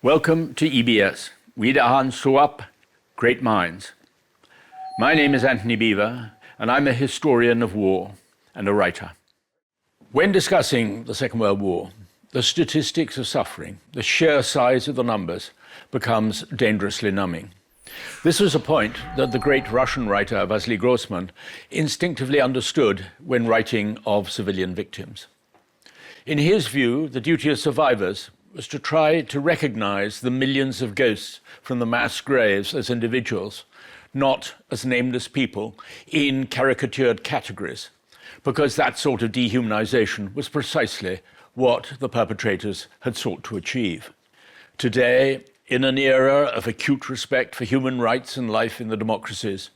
Welcome to EBS. Wiederhören Suap, Great Minds. My name is Antony Beevor, and I'm a historian of war and a writer. When discussing the Second World War, the statistics of suffering, the sheer size of the numbers, becomes dangerously numbing. This was a point that the great Russian writer Vasily Grossman instinctively understood when writing of civilian victims. In his view, the duty of survivors was to try to recognize the millions of ghosts from the mass graves as individuals, not as nameless people in caricatured categories, because that sort of dehumanization was precisely what the perpetrators had sought to achieve. Today, in an era of acute respect for human rights and life in the democracies,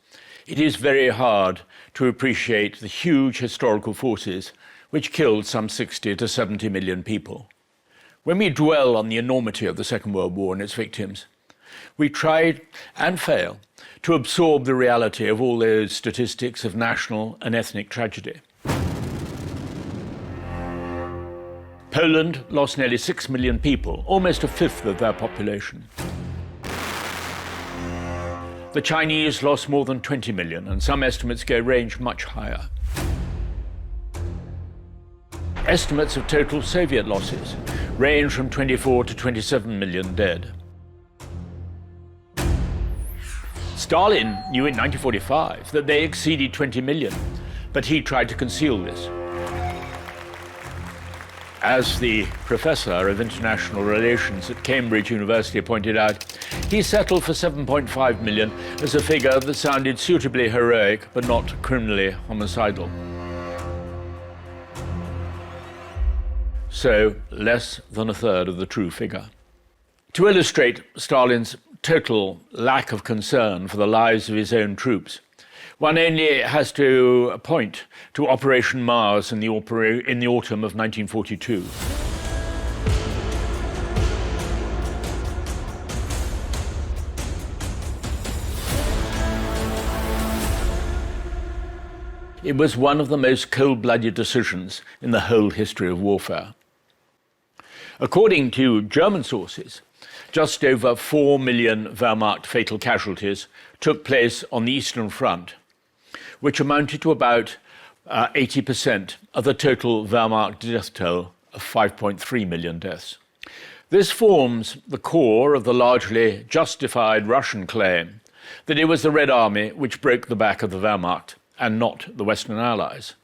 it is very hard to appreciate the huge historical forces which killed some 60 to 70 million people. When we dwell on the enormity of the Second World War and its victims, we try and fail to absorb the reality of all those statistics of national and ethnic tragedy. Poland lost nearly 6 million people, almost a fifth of their population. The Chinese lost more than 20 million, and some estimates range much higher. Estimates of total Soviet losses range from 24 to 27 million dead. Stalin knew in 1945 that they exceeded 20 million, but he tried to conceal this. As the professor of international relations at Cambridge University pointed out, he settled for 7.5 million as a figure that sounded suitably heroic but not criminally homicidal. So, less than a third of the true figure. To illustrate Stalin's total lack of concern for the lives of his own troops, one only has to point to Operation Mars in the autumn of 1942. It was one of the most cold-blooded decisions in the whole history of warfare. According to German sources, just over 4 million Wehrmacht fatal casualties took place on the Eastern Front, which amounted to about 80% of the total Wehrmacht death toll of 5.3 million deaths. This forms the core of the largely justified Russian claim that it was the Red Army which broke the back of the Wehrmacht and not the Western Allies.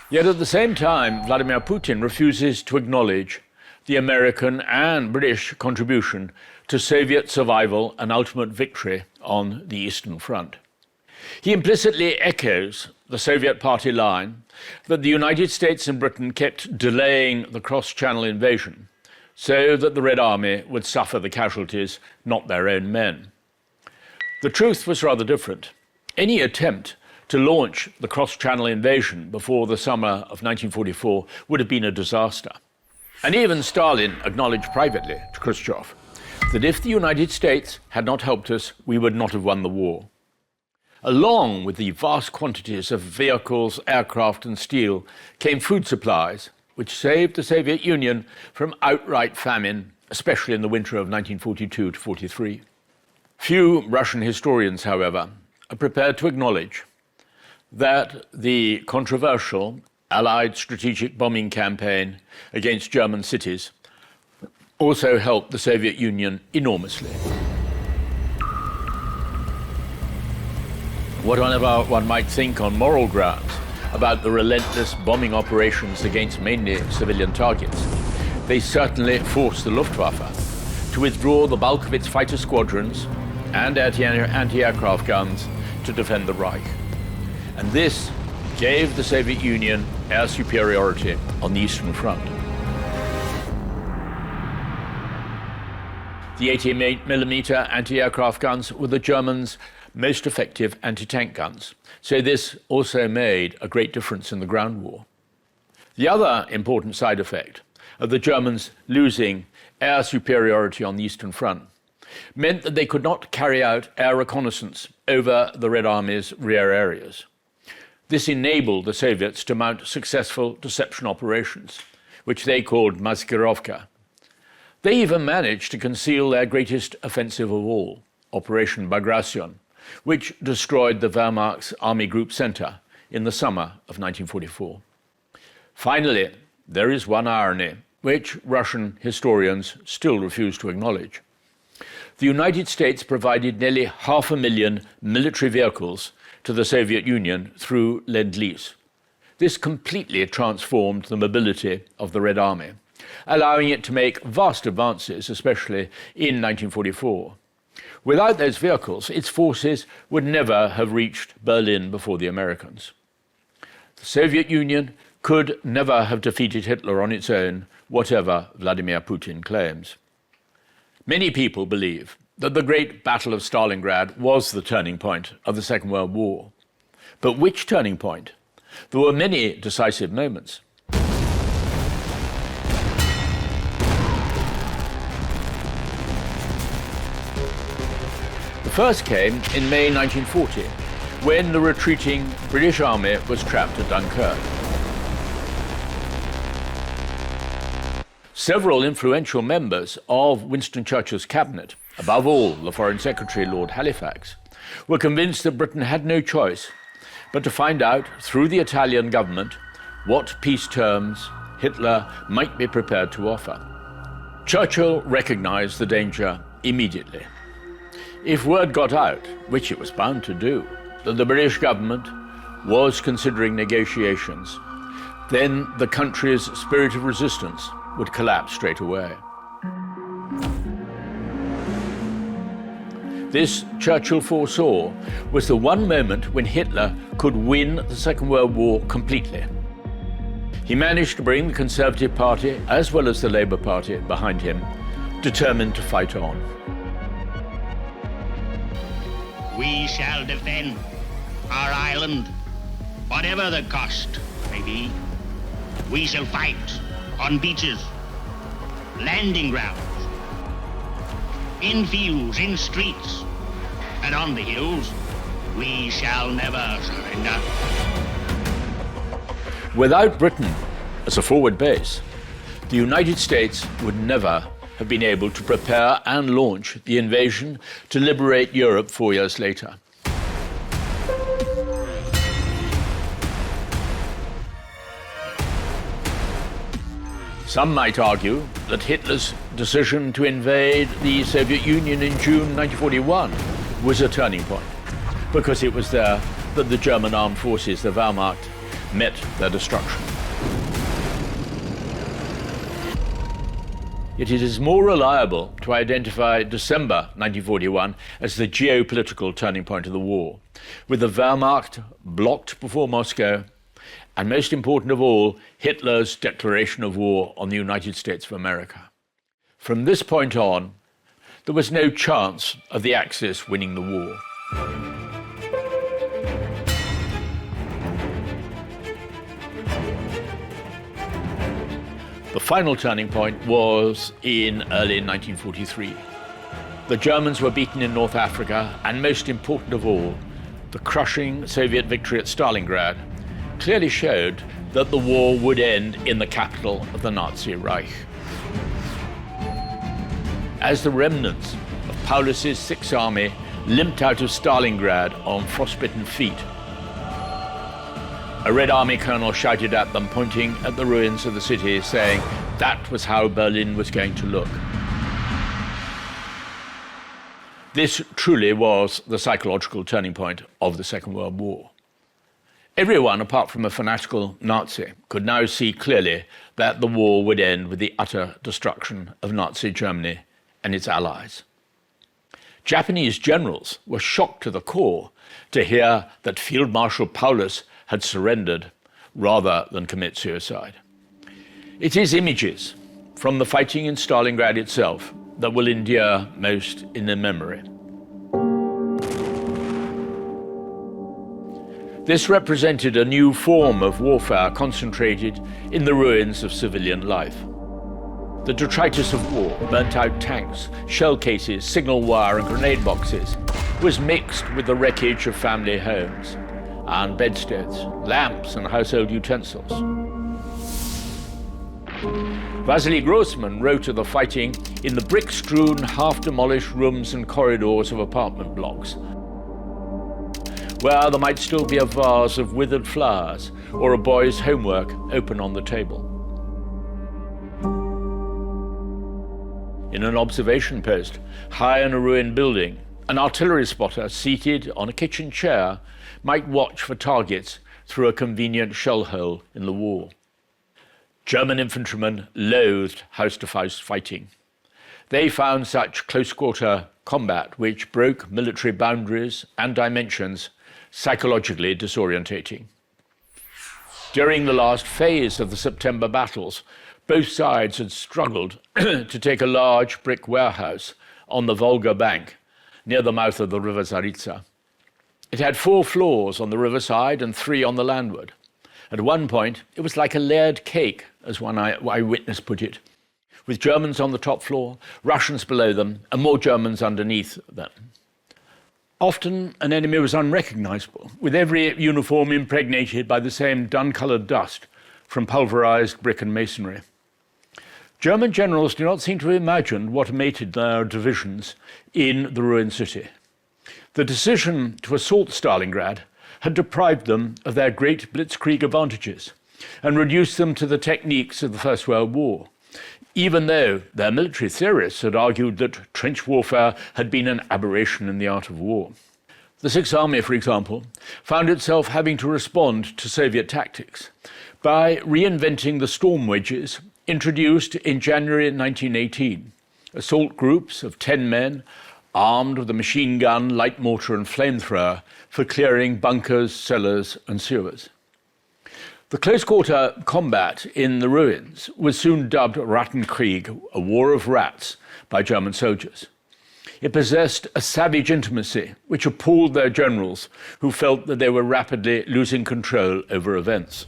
Yet at the same time, Vladimir Putin refuses to acknowledge the American and British contribution to Soviet survival and ultimate victory on the Eastern Front. He implicitly echoes the Soviet party line that the United States and Britain kept delaying the cross-channel invasion so that the Red Army would suffer the casualties, not their own men. The truth was rather different. Any attempt to launch the cross-channel invasion before the summer of 1944 would have been a disaster. And even Stalin acknowledged privately to Khrushchev that if the United States had not helped us, we would not have won the war. Along with the vast quantities of vehicles, aircraft and steel came food supplies, which saved the Soviet Union from outright famine, especially in the winter of 1942 to 43. Few Russian historians, however, are prepared to acknowledge that the controversial Allied strategic bombing campaign against German cities also helped the Soviet Union enormously. Whatever one might think on moral grounds about the relentless bombing operations against mainly civilian targets, they certainly forced the Luftwaffe to withdraw the bulk of its fighter squadrons and anti-aircraft guns to defend the Reich. And this gave the Soviet Union air superiority on the Eastern Front. The 88mm anti-aircraft guns were the Germans' most effective anti-tank guns, so this also made a great difference in the ground war. The other important side effect of the Germans losing air superiority on the Eastern Front meant that they could not carry out air reconnaissance over the Red Army's rear areas. This enabled the Soviets to mount successful deception operations, which they called maskirovka. They even managed to conceal their greatest offensive of all, Operation Bagration, which destroyed the Wehrmacht's Army Group Center in the summer of 1944. Finally, there is one irony, which Russian historians still refuse to acknowledge. The United States provided nearly 500,000 military vehicles to the Soviet Union through Lend-Lease. This completely transformed the mobility of the Red Army, allowing it to make vast advances, especially in 1944. Without those vehicles, its forces would never have reached Berlin before the Americans. The Soviet Union could never have defeated Hitler on its own, whatever Vladimir Putin claims. Many people believe that the Great Battle of Stalingrad was the turning point of the Second World War. But which turning point? There were many decisive moments. The first came in May 1940, when the retreating British Army was trapped at Dunkirk. Several influential members of Winston Churchill's cabinet, above all the Foreign Secretary Lord Halifax, were convinced that Britain had no choice but to find out through the Italian government what peace terms Hitler might be prepared to offer. Churchill recognized the danger immediately. If word got out, which it was bound to do, that the British government was considering negotiations, then the country's spirit of resistance would collapse straight away. This, Churchill foresaw, was the one moment when Hitler could win the Second World War completely. He managed to bring the Conservative Party, as well as the Labour Party, behind him, determined to fight on. We shall defend our island, whatever the cost may be. We shall fight on beaches, landing grounds, in fields, in streets, and on the hills. We shall never surrender. Without Britain as a forward base, the United States would never have been able to prepare and launch the invasion to liberate Europe 4 years later. Some might argue that Hitler's decision to invade the Soviet Union in June 1941 was a turning point, because it was there that the German armed forces, the Wehrmacht, met their destruction. Yet it is more reliable to identify December 1941 as the geopolitical turning point of the war, with the Wehrmacht blocked before Moscow, and most important of all, Hitler's declaration of war on the United States of America. From this point on, there was no chance of the Axis winning the war. The final turning point was in early 1943. The Germans were beaten in North Africa, and most important of all, the crushing Soviet victory at Stalingrad clearly showed that the war would end in the capital of the Nazi Reich. As the remnants of Paulus's Sixth Army limped out of Stalingrad on frostbitten feet, a Red Army colonel shouted at them, pointing at the ruins of the city, saying that was how Berlin was going to look. This truly was the psychological turning point of the Second World War. Everyone, apart from a fanatical Nazi, could now see clearly that the war would end with the utter destruction of Nazi Germany and its allies. Japanese generals were shocked to the core to hear that Field Marshal Paulus had surrendered rather than commit suicide. It is images from the fighting in Stalingrad itself that will endure most in their memory. This represented a new form of warfare concentrated in the ruins of civilian life. The detritus of war, burnt-out tanks, shell cases, signal wire and grenade boxes, was mixed with the wreckage of family homes and bedsteads, lamps and household utensils. Vasily Grossman wrote of the fighting in the brick-strewn, half-demolished rooms and corridors of apartment blocks, where there might still be a vase of withered flowers or a boy's homework open on the table. In an observation post, high in a ruined building, an artillery spotter seated on a kitchen chair might watch for targets through a convenient shell hole in the wall. German infantrymen loathed house-to-house fighting. They found such close-quarter combat, which broke military boundaries and dimensions, psychologically disorientating. During the last phase of the September battles, both sides had struggled to take a large brick warehouse on the Volga bank near the mouth of the river Zaritsa. It had 4 floors on the riverside and 3 on the landward. At one point, it was like a layered cake, as one eyewitness put it, with Germans on the top floor, Russians below them, and more Germans underneath them. Often, an enemy was unrecognizable, with every uniform impregnated by the same dun-colored dust from pulverized brick and masonry. German generals do not seem to have imagined what awaited their divisions in the ruined city. The decision to assault Stalingrad had deprived them of their great blitzkrieg advantages and reduced them to the techniques of the First World War, even though their military theorists had argued that trench warfare had been an aberration in the art of war. The Sixth Army, for example, found itself having to respond to Soviet tactics by reinventing the storm wedges introduced in January 1918, assault groups of 10 men armed with a machine gun, light mortar and flamethrower for clearing bunkers, cellars and sewers. The close-quarter combat in the ruins was soon dubbed Rattenkrieg, a war of rats, by German soldiers. It possessed a savage intimacy which appalled their generals, who felt that they were rapidly losing control over events.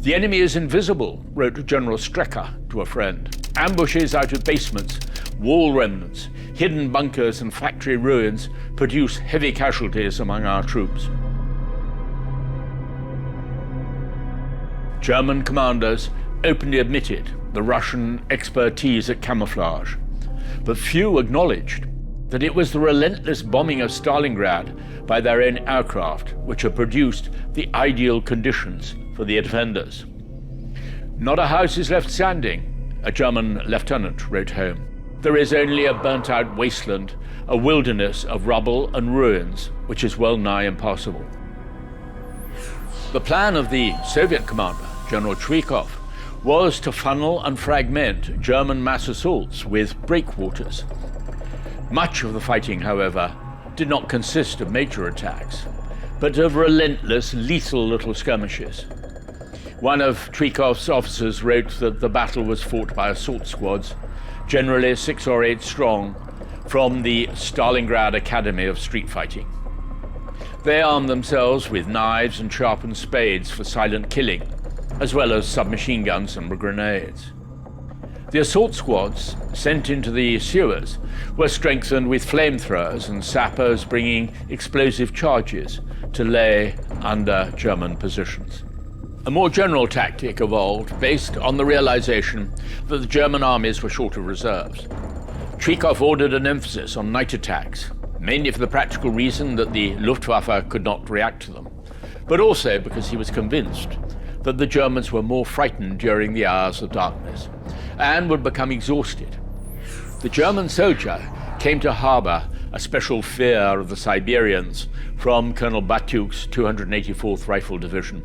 "The enemy is invisible," wrote General Strecker to a friend. "Ambushes out of basements, wall remnants, hidden bunkers and factory ruins produce heavy casualties among our troops." German commanders openly admitted the Russian expertise at camouflage, but few acknowledged that it was the relentless bombing of Stalingrad by their own aircraft which had produced the ideal conditions for the defenders. "Not a house is left standing," a German lieutenant wrote home. "There is only a burnt-out wasteland, a wilderness of rubble and ruins, which is well nigh impassable." The plan of the Soviet commander, General Zhukov, was to funnel and fragment German mass assaults with breakwaters. Much of the fighting, however, did not consist of major attacks, but of relentless, lethal little skirmishes. One of Zhukov's officers wrote that the battle was fought by assault squads, generally 6 or 8 strong, from the Stalingrad Academy of Street Fighting. They armed themselves with knives and sharpened spades for silent killing, as well as submachine guns and grenades. The assault squads sent into the sewers were strengthened with flamethrowers and sappers bringing explosive charges to lay under German positions. A more general tactic evolved based on the realization that the German armies were short of reserves. Zhukov ordered an emphasis on night attacks, mainly for the practical reason that the Luftwaffe could not react to them, but also because he was convinced that the Germans were more frightened during the hours of darkness and would become exhausted. The German soldier came to harbor a special fear of the Siberians from Colonel Batuk's 284th Rifle Division,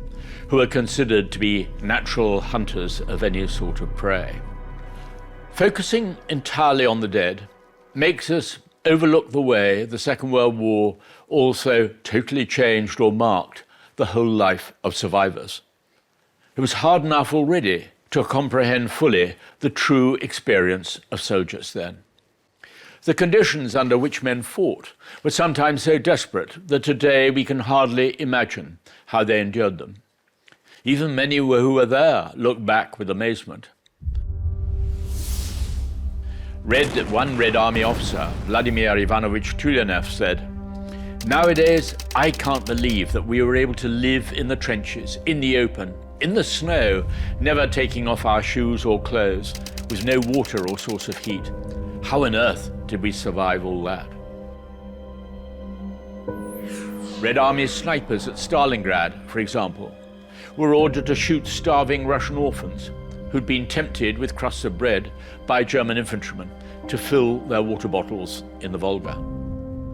who are considered to be natural hunters of any sort of prey. Focusing entirely on the dead makes us overlook the way the Second World War also totally changed or marked the whole life of survivors. It was hard enough already to comprehend fully the true experience of soldiers then. The conditions under which men fought were sometimes so desperate that today we can hardly imagine how they endured them. Even many who were there look back with amazement. One Red Army officer, Vladimir Ivanovich Tulyanev, said, "Nowadays, I can't believe that we were able to live in the trenches, in the open, in the snow, never taking off our shoes or clothes, with no water or source of heat. How on earth did we survive all that? Red Army snipers at Stalingrad, for example, were ordered to shoot starving Russian orphans who'd been tempted with crusts of bread by German infantrymen to fill their water bottles in the Volga.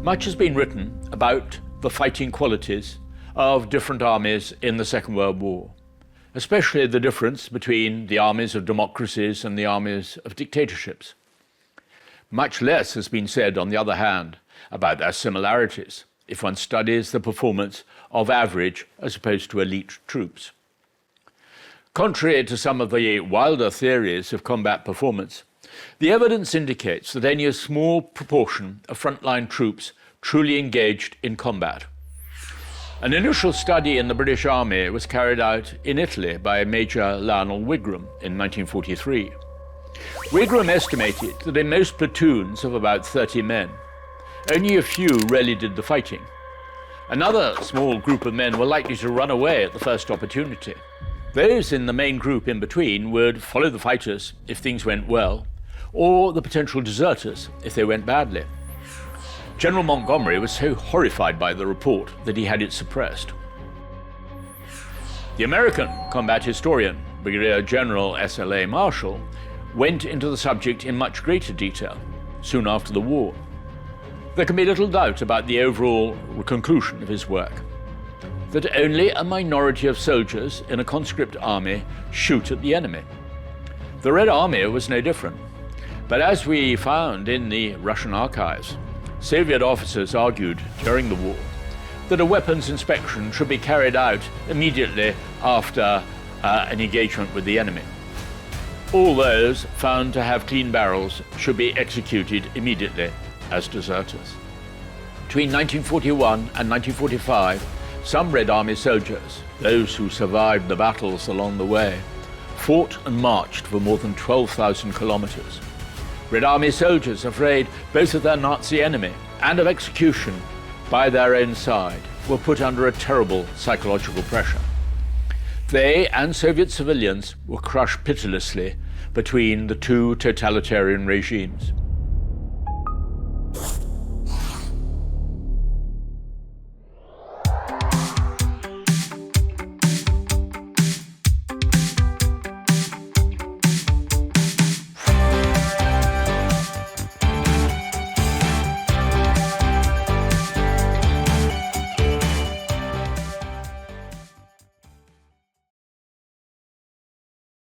Much has been written about the fighting qualities of different armies in the Second World War, especially the difference between the armies of democracies and the armies of dictatorships. Much less has been said, on the other hand, about their similarities, if one studies the performance of average as opposed to elite troops. Contrary to some of the wilder theories of combat performance, the evidence indicates that only a small proportion of frontline troops truly engaged in combat. An initial study in the British Army was carried out in Italy by Major Lionel Wigram in 1943. Wigram estimated that in most platoons of about 30 men, only a few really did the fighting. Another small group of men were likely to run away at the first opportunity. Those in the main group in between would follow the fighters if things went well, or the potential deserters if they went badly. General Montgomery was so horrified by the report that he had it suppressed. The American combat historian, Brigadier General S.L.A. Marshall, went into the subject in much greater detail soon after the war. There can be little doubt about the overall conclusion of his work, that only a minority of soldiers in a conscript army shoot at the enemy. The Red Army was no different, but as we found in the Russian archives, Soviet officers argued during the war that a weapons inspection should be carried out immediately after an engagement with the enemy. All those found to have clean barrels should be executed immediately as deserters. Between 1941 and 1945, some Red Army soldiers, those who survived the battles along the way, fought and marched for more than 12,000 kilometers. Red Army soldiers, afraid both of their Nazi enemy and of execution by their own side, were put under a terrible psychological pressure. They and Soviet civilians were crushed pitilessly between the two totalitarian regimes.